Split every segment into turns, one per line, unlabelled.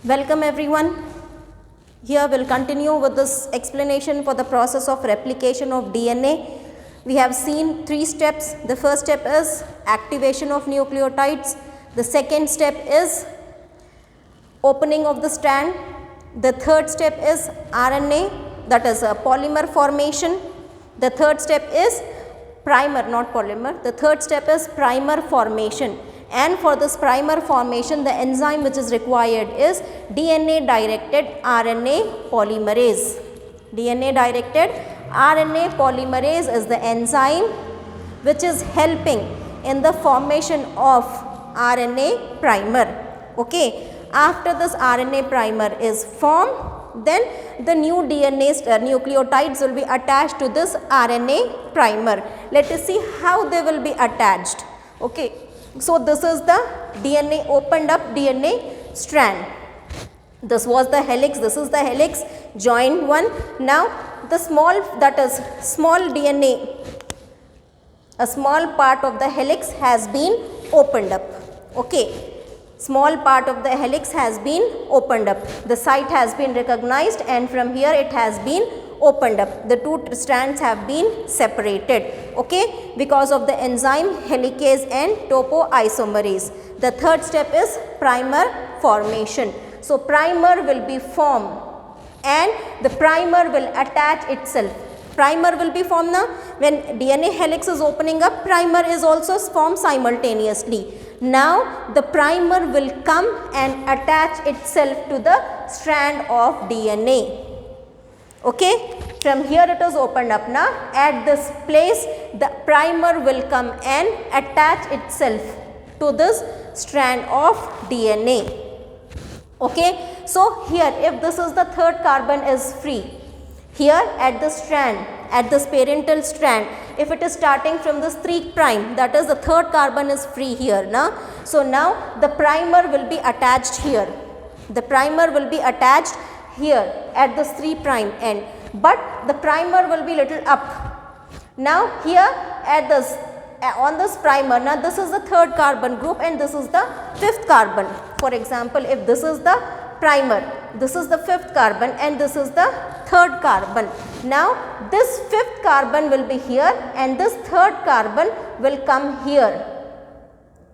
Welcome everyone. Here we'll continue with this explanation for the process of replication of DNA. We have seen three steps. The first step is activation of nucleotides. The second step is opening of the strand. The third step is RNA, that is polymer formation. The third step is primer, not polymer. The third step is primer formation. And for this primer formation, the enzyme which is required is DNA directed RNA polymerase. DNA directed RNA polymerase is the enzyme which is helping in the formation of RNA primer. Okay. After this RNA primer is formed, then the new DNA nucleotides will be attached to this RNA primer. Let us see how they will be attached. Okay. So, this is the DNA opened up DNA strand. This was the helix, this is the helix joined one. Now, the small, that is small DNA, a small part of the helix has been opened up. Okay. Small part of the helix has been opened up. The site has been recognized and from here it has been opened up. The two strands have been separated, okay, because of the enzyme helicase and topoisomerase. The third step is primer formation. So, primer will be formed and the primer will attach itself. Primer will be formed now. When DNA helix is opening up, primer is also formed simultaneously. Now, the primer will come and attach itself to the strand of DNA. Okay. From here it is opened up now. At this place, the primer will come and attach itself to this strand of DNA. Okay. So, here if this is the third carbon is free, here at the strand, at this parental strand, if it is starting from this 3 prime, that is the third carbon is free here now. So, now the primer will be attached here. The primer will be attached here at this 3 prime end, but the primer will be little up. Now, here at this on this primer, now this is the third carbon group and this is the fifth carbon. For example, if this is the primer, this is the fifth carbon and this is the third carbon. Now, this fifth carbon will be here and this third carbon will come here.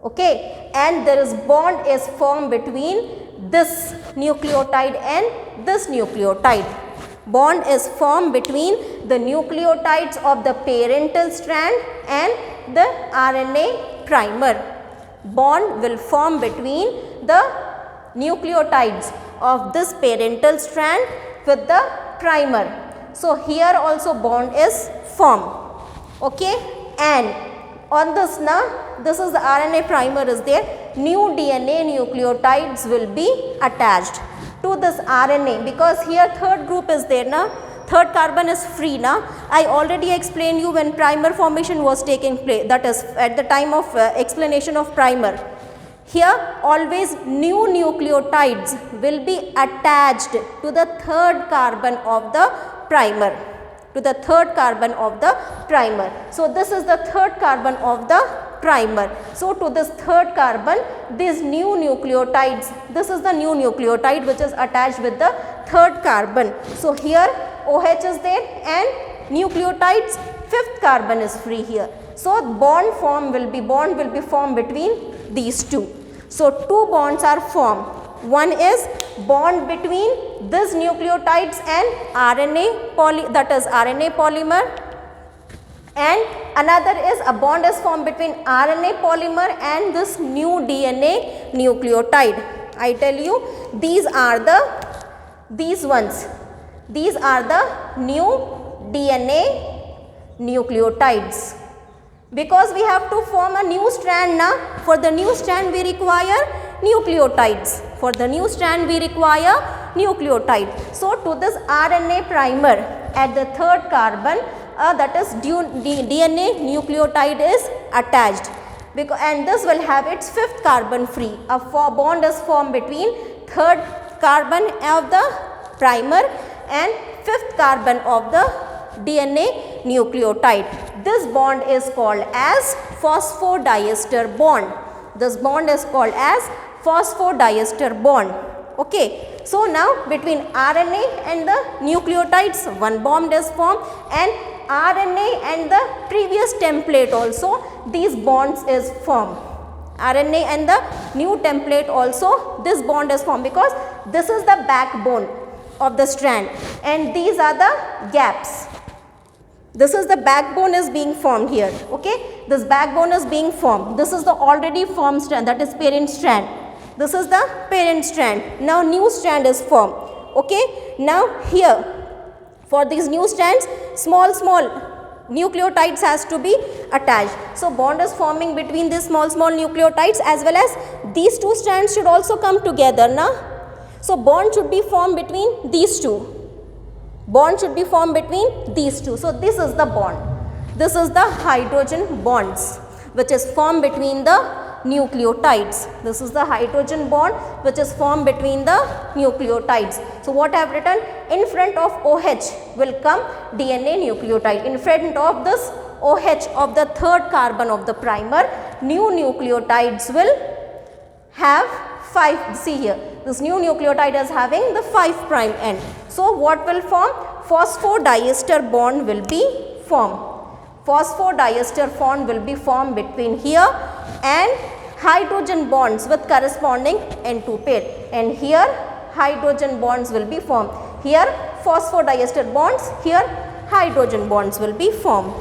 Okay, and there is bond is formed between this nucleotide and this nucleotide. Bond is formed between the nucleotides of the parental strand and the RNA primer. Bond will form between the nucleotides of this parental strand with the primer. So, here also bond is formed. Okay, and on this now, this is the RNA primer is there, new DNA nucleotides will be attached to this RNA, because here third group is there now, third carbon is free now. I already explained you when primer formation was taking place, that is at the time of explanation of primer. Here always new nucleotides will be attached to the third carbon of the primer, to the third carbon of the primer. So, this is the third carbon of the primer. So, to this third carbon, these new nucleotides, this is the new nucleotide which is attached with the third carbon. So, here OH is there and nucleotides, fifth carbon is free here. So, bond will be formed between these two. So, two bonds are formed. One is bond between this nucleotides and RNA that is RNA polymer, and another is a bond is formed between RNA polymer and this new DNA nucleotide. I tell you, these are the new DNA nucleotides. Because we have to form a new strand now, for the new strand we require nucleotides. For the new strand we require nucleotide. So, to this RNA primer at the third carbon, that is DNA nucleotide is attached, and this will have its fifth carbon free. A bond is formed between third carbon of the primer and fifth carbon of the DNA nucleotide. This bond is called as phosphodiester bond. This bond is called as phosphodiester bond. Okay, so now between RNA and the nucleotides one bond is formed, and RNA and the previous template also these bonds is formed. RNA and the new template also this bond is formed, because this is the backbone of the strand and these are the gaps. This is the backbone is being formed here. Okay, this backbone is being formed. This is the already formed strand, that is parent strand. This is the parent strand. Now new strand is formed. Okay, now here for these new strands small nucleotides has to be attached. So bond is forming between these small nucleotides, as well as these two strands should also come together now. So bond should be formed between these two. Bond should be formed between these two. So this is the bond. This is the hydrogen bonds which is formed between the nucleotides. This is the hydrogen bond which is formed between the nucleotides. So what I have written, in front of OH will come DNA nucleotide. In front of this OH of the third carbon of the primer, new nucleotides will have 5. See here, this new nucleotide is having the 5 prime end. So what will form? Phosphodiester bond will be formed. Phosphodiester bond will be formed between here and hydrogen bonds with corresponding N2 pair, and here hydrogen bonds will be formed. Here phosphodiester bonds, here hydrogen bonds will be formed.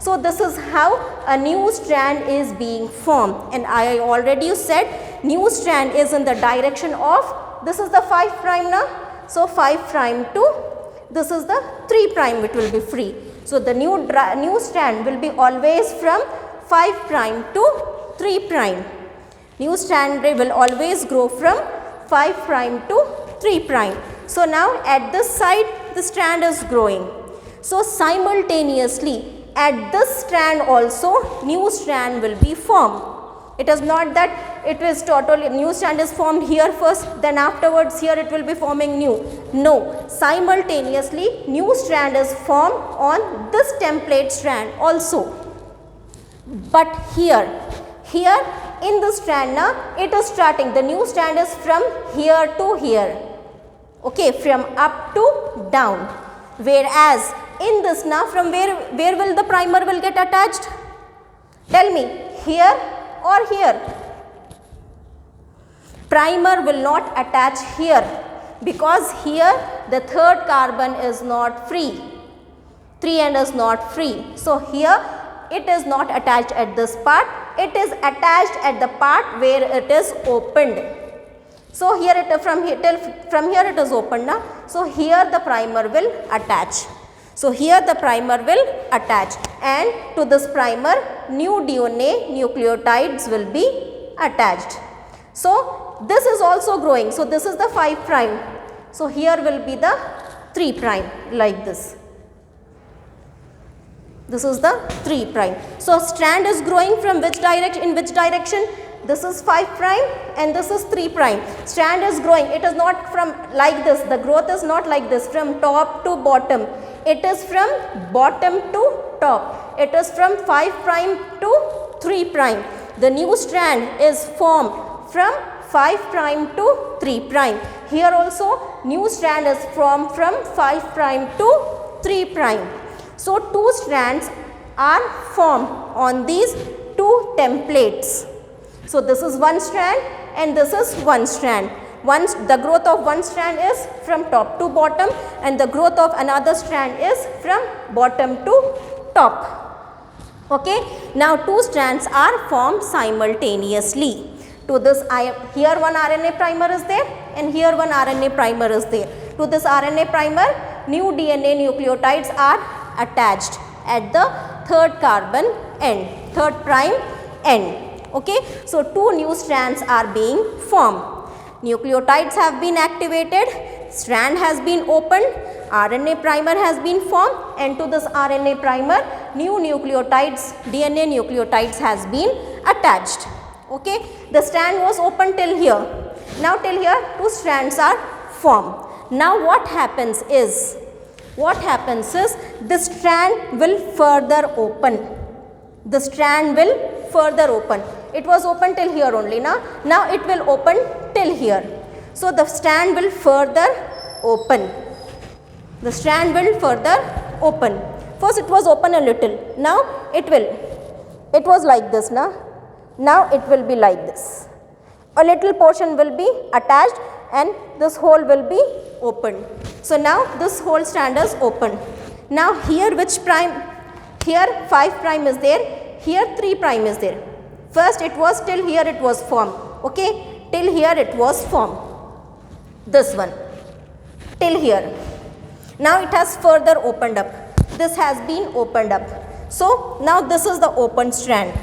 So this is how a new strand is being formed, and I already said new strand is in the direction of, this is the 5 prime now. So 5 prime to, this is the 3 prime, which will be free. So the new strand will be always from 5 prime to 3 prime. New strand will always grow from 5 prime to 3 prime. So now at this side the strand is growing. So simultaneously at this strand also new strand will be formed. It is not that it is totally new strand is formed here first, then afterwards here it will be forming new. No, simultaneously new strand is formed on this template strand also. But here in this strand now it is starting, the new strand is from here to here. Okay, from up to down. Whereas in this now, from where will the primer will get attached? Tell me, here or here? Primer will not attach here, because here the third carbon is not free. 3 end is not free. So here it is not attached at this part, it is attached at the part where it is opened. So here from here it is opened now. So here the primer will attach. So here the primer will attach, and to this primer new DNA nucleotides will be attached. So this is also growing. So this is the 5 prime. So here will be the 3 prime, like this. This is the 3 prime. So strand is growing from which direction? In which direction? This is 5 prime and this is 3 prime. Strand is growing. It is not from like this. The growth is not like this, from top to bottom. It is from bottom to top. It is from 5 prime to 3 prime. The new strand is formed from 5 prime to 3 prime. Here also new strand is formed from 5 prime to 3 prime. So two strands are formed on these two templates. So this is one strand and this is one strand. The growth of one strand is from top to bottom and the growth of another strand is from bottom to top. Okay. Now two strands are formed simultaneously. To this, here one RNA primer is there and here one RNA primer is there. To this RNA primer, new DNA nucleotides are attached at the third carbon end, third prime end. Okay. So two new strands are being formed. Nucleotides have been activated, strand has been opened, RNA primer has been formed, and to this RNA primer new nucleotides, DNA nucleotides has been attached. Okay. The strand was open till here. Now till here two strands are formed. Now what happens is this strand will further open. The strand will further open. It was open till here only now. Now it will open till here. So the strand will further open. The strand will further open. First it was open a little. Now it was like this now. Now it will be like this. A little portion will be attached and this hole will be opened. So now this whole strand is open. Now here which prime? Here 5 prime is there. Here 3 prime is there. First it was till here it was formed. Okay. Till here it was formed. This one. Till here. Now it has further opened up. This has been opened up. So now this is the open strand.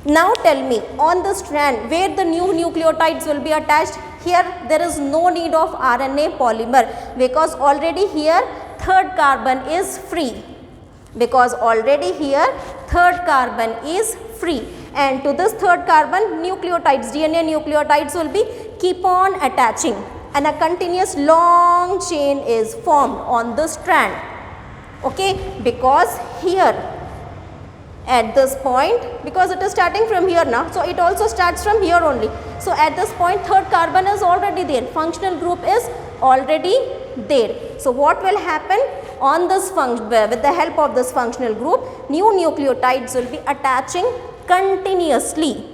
Now tell me, on the strand where the new nucleotides will be attached, here there is no need of RNA polymer because already here third carbon is free. Because already here third carbon is free, and to this third carbon nucleotides, DNA nucleotides will be keep on attaching, and a continuous long chain is formed on the strand. Okay, because here at this point, because it is starting from here now, so it also starts from here only. So at this point third carbon is already there, functional group is already there. So what will happen on this function, with the help of this functional group, new nucleotides will be attaching continuously.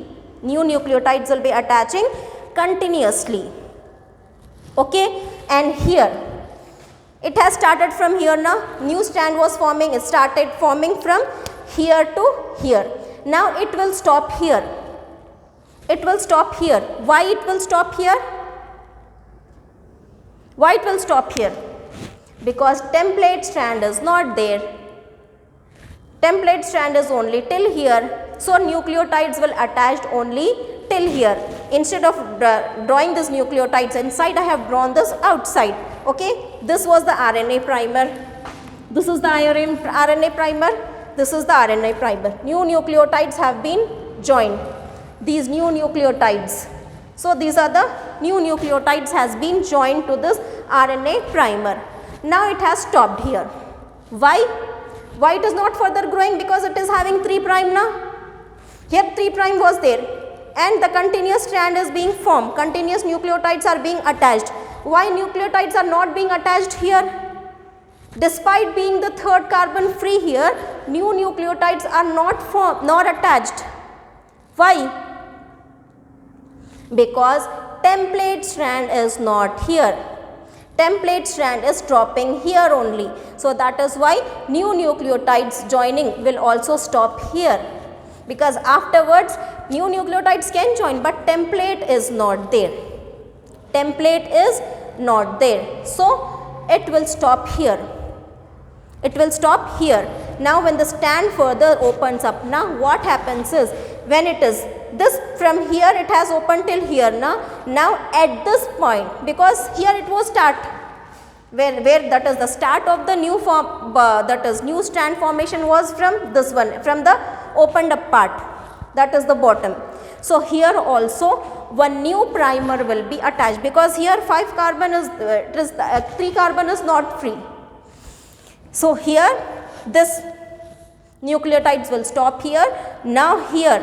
New nucleotides will be attaching continuously. Okay, and here it has started from here now, new strand was forming, it started forming from here to here. Now it will stop here. It will stop here. Why it will stop here? Why it will stop here? Because template strand is not there. Template strand is only till here. So nucleotides will attach only till here. Instead of drawing this nucleotides inside, I have drawn this outside. Okay, this was the RNA primer. This is the RNA primer. This is the RNA primer. New nucleotides have been joined. These new nucleotides. So these are the new nucleotides has been joined to this RNA primer. Now it has stopped here. Why? Why it is not further growing? Because it is having 3 prime now. Here 3 prime was there, and the continuous strand is being formed. Continuous nucleotides are being attached. Why nucleotides are not being attached here? Despite being the third carbon free here, new nucleotides are not formed, not attached. Why? Because template strand is not here. Template strand is dropping here only. So that is why new nucleotides joining will also stop here. Because afterwards new nucleotides can join, but template is not there. Template is not there. So it will stop here. It will stop here. Now when the strand further opens up, now what happens is, when it is this from here it has opened till here now at this point, because here it was start where that is the start of the new form, that is new strand formation was from this one, from the opened up part, that is the bottom. So here also one new primer will be attached, because here 5 carbon is 3 carbon is not free. So here this nucleotides will stop here. Now here,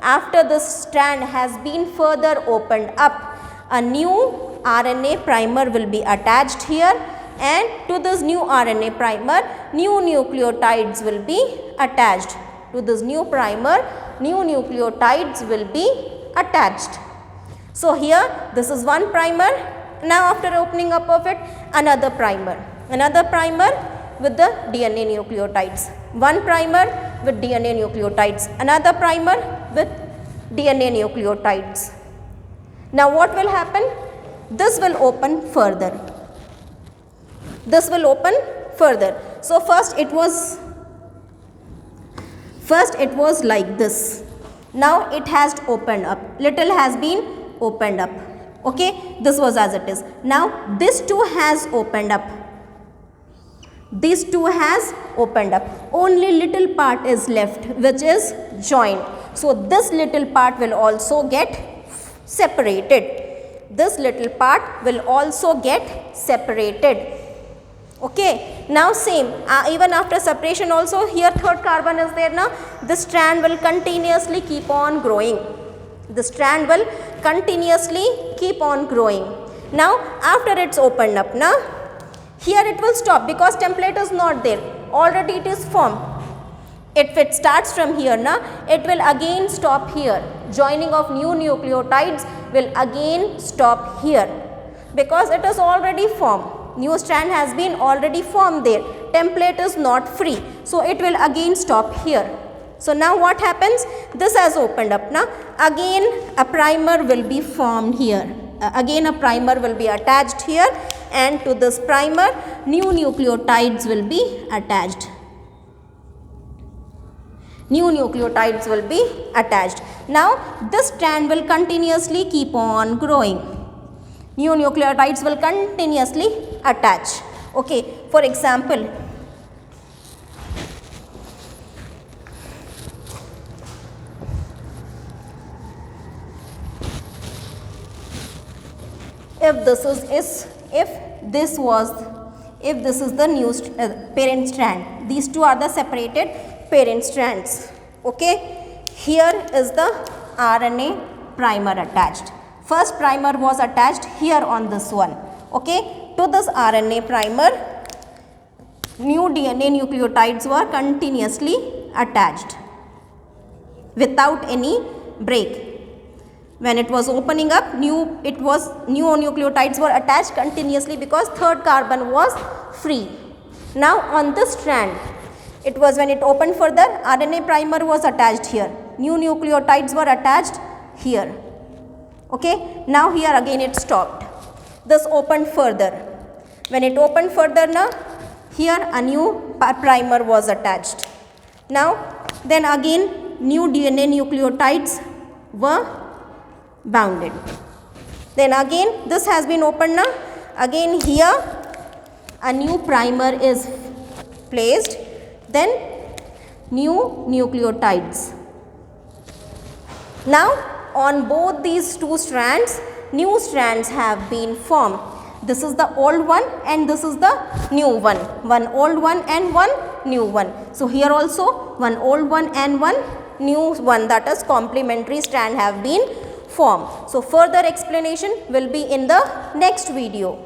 after this strand has been further opened up, a new RNA primer will be attached here, and to this new RNA primer new nucleotides will be attached. To this new primer new nucleotides will be attached. So here this is one primer. Now after opening up of it, another primer with the DNA nucleotides. One primer with DNA nucleotides, another primer with DNA nucleotides. Now what will happen? This will open further. This will open further. So first it was like this. Now it has opened up. Little has been opened up. Okay, this was as it is. Now this too has opened up. This too has opened up. Only little part is left, which is joined. So this little part will also get separated. This little part will also get separated. Okay. Now same, even after separation also, here third carbon is there now. This strand will continuously keep on growing. The strand will continuously keep on growing. Now after it's opened up, now here it will stop because template is not there, already it is formed. If it starts from here, now it will again stop here. Joining of new nucleotides will again stop here because it is already formed. New strand has been already formed there. Template is not free, so it will again stop here. So now what happens? This has opened up. Now again a primer will be formed here. Again a primer will be attached here, and to this primer new nucleotides will be attached. New nucleotides will be attached. Now this strand will continuously keep on growing. New nucleotides will continuously attach. Okay, for example, if this is the new parent strand, these two are the separated parent strands. Okay, here is the RNA primer attached. First primer was attached here on this one. Okay, to this RNA primer, new DNA nucleotides were continuously attached without any break. When it was opening up, new nucleotides were attached continuously because third carbon was free. Now on this strand, it was when it opened further, RNA primer was attached here. New nucleotides were attached here. Okay, now here again it stopped. This opened further. When it opened further, now here a new primer was attached. Now then again new DNA nucleotides were bounded. Then again this has been opened now. Again here a new primer is placed. Then new nucleotides. Now on both these two strands, new strands have been formed. This is the old one and this is the new one. One old one and one new one. So here also one old one and one new one, that is complementary strand have been formed. So further explanation will be in the next video.